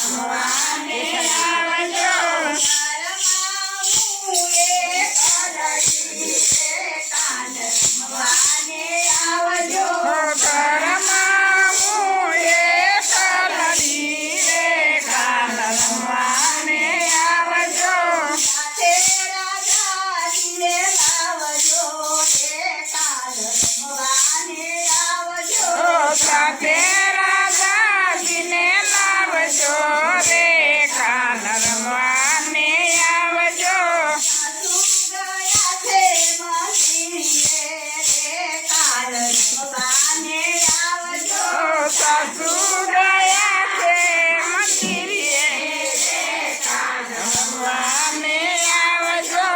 રમવાને આવજો. ઘરમાં હું એકલડી રે કાન રમવાને આવજો. સાથે રાજાજીને લાવજો રે કાન રમવાને આવજો. સાથે રાજાજીને લાવજો રે કાન રમવાને આવજો. સાસુ ગયા છે મંદિરે રે કાન રમવાને આવજો.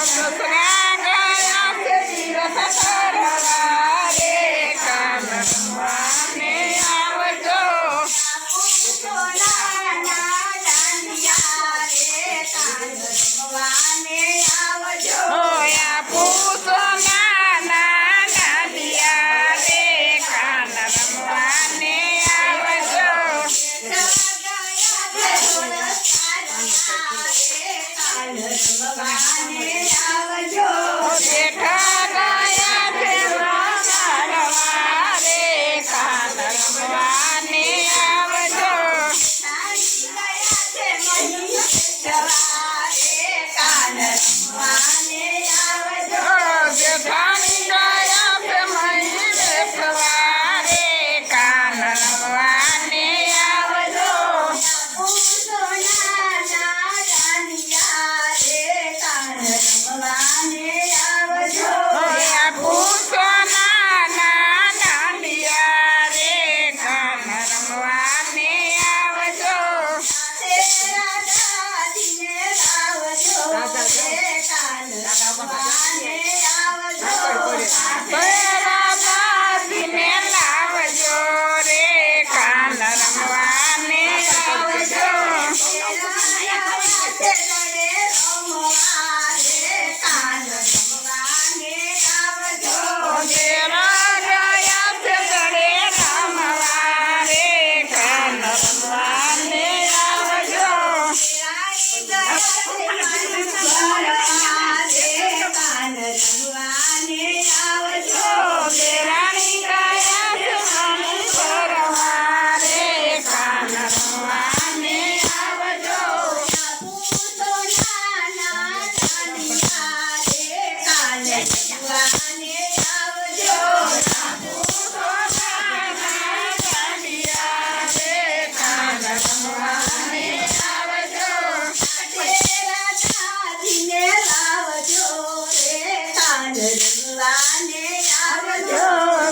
સસરા ગયા છે તીરથ કરવા રે કાન રમવાને આવજો. હોયા પૂછો નાના દાદિયા રે કાન રમવાને આવજો. જેઠા ગયા છે રમવા રે કાન રમવાને આવજો. જેઠાણી ગયા છે મહી બેસવા રે કાન રમવાને આવજો. હોયા પૂછો નાના દાંડિયા રે કાન રમવાને આવજો. રાજાજીને લાવજો રે કાન રમવાને આવજો. ઘેરા ગયા છે દડે રમવા રે કાન રમવાને આવજો. દેરાણી ગયા છે મણી ભરવા રે કાન રમવાને આવજો.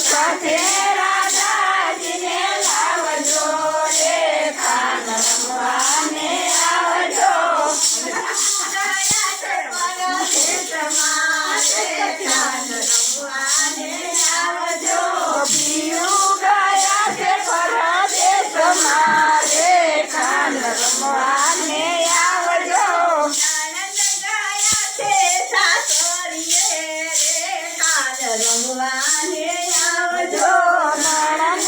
સાથે રાજાજીને લાવજો રે કાન રમવાને આવજો. પીયું ગયા છે પરદેશમાં રે કાન રમવાને આવજો. રમવાને આવજો. નણંદ